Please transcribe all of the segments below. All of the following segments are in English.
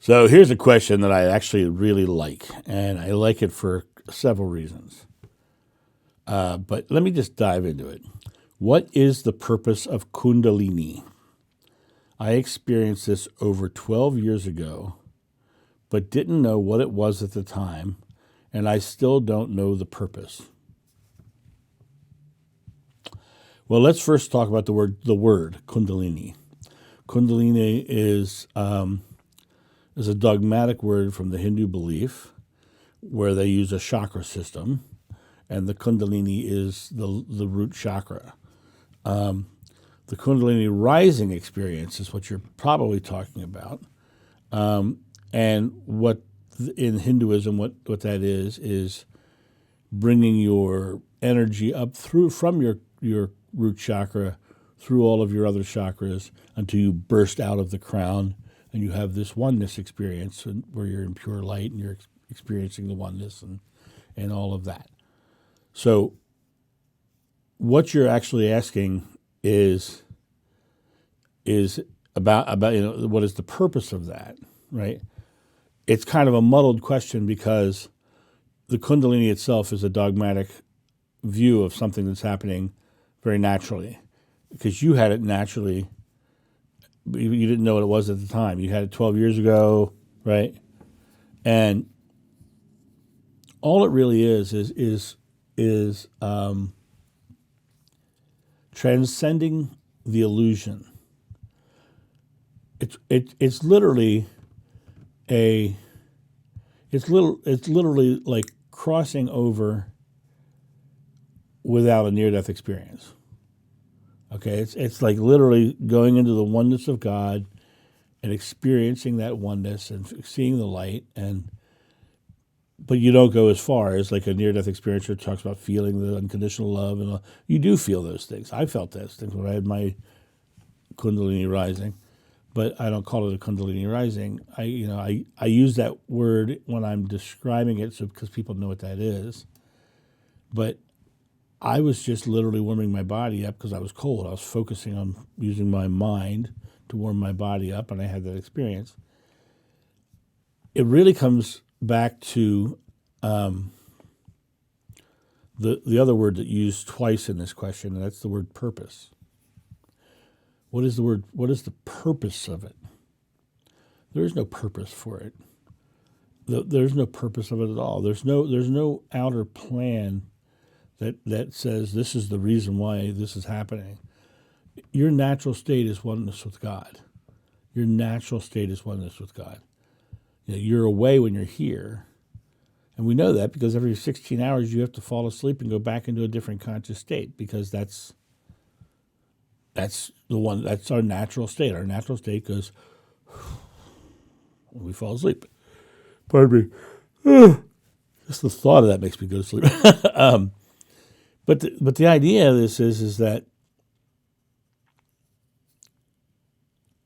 So here's a question that I actually really like, and I like it for several reasons. But let me just dive into it. What is the purpose of kundalini? I experienced this over 12 years ago, but didn't know what it was at the time, and I still don't know the purpose. Well, let's first talk about the word kundalini. Kundalini is a dogmatic word from the Hindu belief where they use a chakra system, and the kundalini is the root chakra. The kundalini rising experience is what you're probably talking about. And what in Hinduism, what that is bringing your energy up from your root chakra through all of your other chakras until you burst out of the crown and you have this oneness experience where you're in pure light and you're experiencing the oneness and all of that. So what you're actually asking is about what is the purpose of that, right? It's kind of a muddled question because the kundalini itself is a dogmatic view of something that's happening very naturally, because you had it naturally. You didn't know what it was at the time. You had it 12 years ago, right? And all it really is transcending the illusion. It's literally like crossing over without a near-death experience. Okay, it's like literally going into the oneness of God and experiencing that oneness and seeing the light, but you don't go as far as like a near-death experience that talks about feeling the unconditional love, and you do feel those things. I felt those things when I had my kundalini rising, but I don't call it a kundalini rising. I use that word when I'm describing it, so because people know what that is. But I was just literally warming my body up because I was cold. I was focusing on using my mind to warm my body up, and I had that experience. It really comes back to the other word that you used twice in this question, and that's the word purpose. What is the purpose of it? There is no purpose for it. There's no purpose of it at all. There's no outer plan that says this is the reason why this is happening. Your natural state is oneness with God. Your natural state is oneness with God. You're away when you're here. And we know that because every 16 hours you have to fall asleep and go back into a different conscious state, because that's our natural state. Our natural state goes when we fall asleep. Pardon me. Just the thought of that makes me go to sleep. But the idea of this is that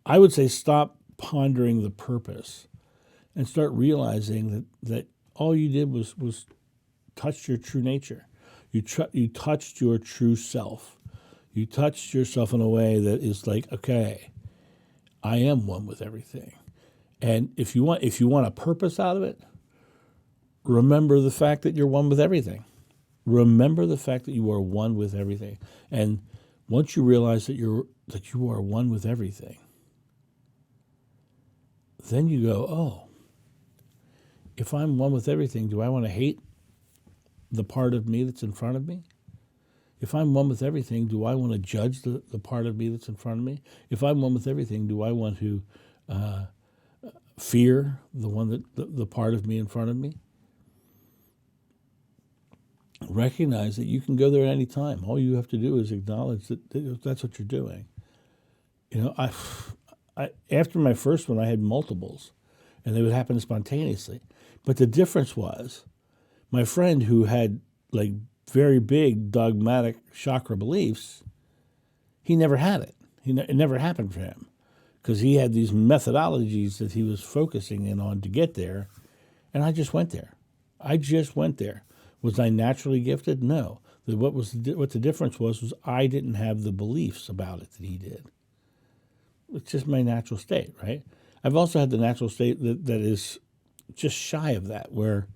I would say stop pondering the purpose and start realizing that all you did was touch your true nature. You touched your true self. You touched yourself in a way that is like, okay, I am one with everything. And if you want a purpose out of it, remember the fact that you're one with everything. Remember the fact that you are one with everything. And once you realize that you are one with everything, then you go, oh, if I'm one with everything, do I want to hate the part of me that's in front of me? If I'm one with everything, do I want to judge the part of me that's in front of me? If I'm one with everything, do I want to fear the part of me in front of me? Recognize that you can go there at any time. All you have to do is acknowledge that that's what you're doing. I after my first one, I had multiples, and they would happen spontaneously. But the difference was, my friend who had like very big dogmatic chakra beliefs, he never had it. It never happened for him because he had these methodologies that he was focusing in on to get there, and I just went there. Was I naturally gifted? No. What the difference was I didn't have the beliefs about it that he did. It's just my natural state, right? I've also had the natural state that is just shy of that, where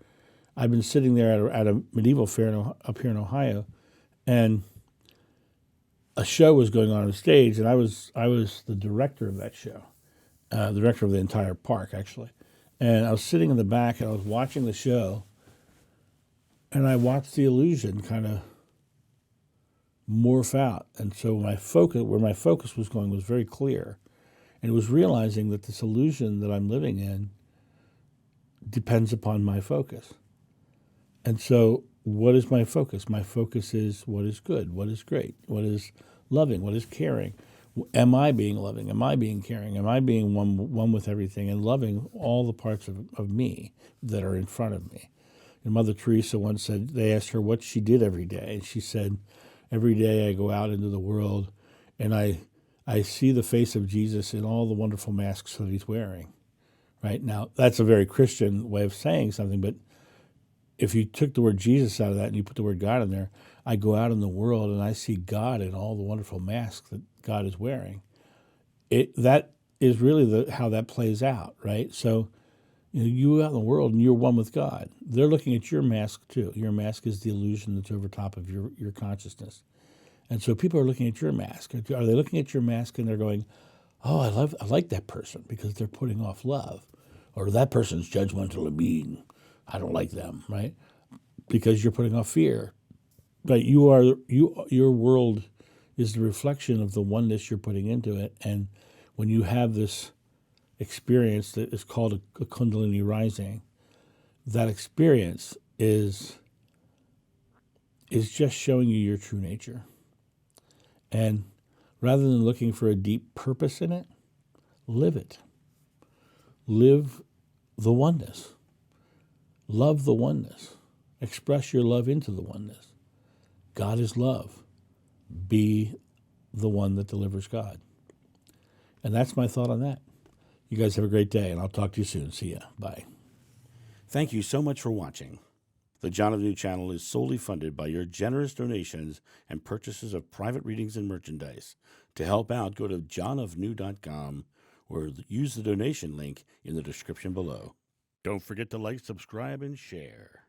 I've been sitting there at a medieval fair up here in Ohio, and a show was going on stage, and I was the director of that show, the director of the entire park, actually. And I was sitting in the back, and I was watching the show, and I watched the illusion kind of morph out. And so where my focus was going was very clear. And it was realizing that this illusion that I'm living in depends upon my focus. And so what is my focus? My focus is what is good, what is great, what is loving, what is caring. Am I being loving? Am I being caring? Am I being one with everything and loving all the parts of me that are in front of me? And Mother Teresa once said, they asked her what she did every day. And she said, every day I go out into the world and I see the face of Jesus in all the wonderful masks that he's wearing. Right? Now, that's a very Christian way of saying something, but if you took the word Jesus out of that and you put the word God in there, I go out in the world and I see God in all the wonderful masks that God is wearing. That is really how that plays out, right? So you out in the world and you're one with God. They're looking at your mask too. Your mask is the illusion that's over top of your consciousness. And so people are looking at your mask. Are they looking at your mask and they're going, oh, I like that person because they're putting off love. Or that person's judgmental and mean. I don't like them, right? Because you're putting off fear. Right? Your world is the reflection of the oneness you're putting into it. And when you have this experience that is called a kundalini rising, that experience is just showing you your true nature. And rather than looking for a deep purpose in it, live it. Live the oneness. Love the oneness. Express your love into the oneness. God is love. Be the one that delivers God. And that's my thought on that. You guys have a great day, and I'll talk to you soon. See ya. Bye. Thank you so much for watching. The John of New channel is solely funded by your generous donations and purchases of private readings and merchandise. To help out, go to johnofnew.com or use the donation link in the description below. Don't forget to like, subscribe, and share.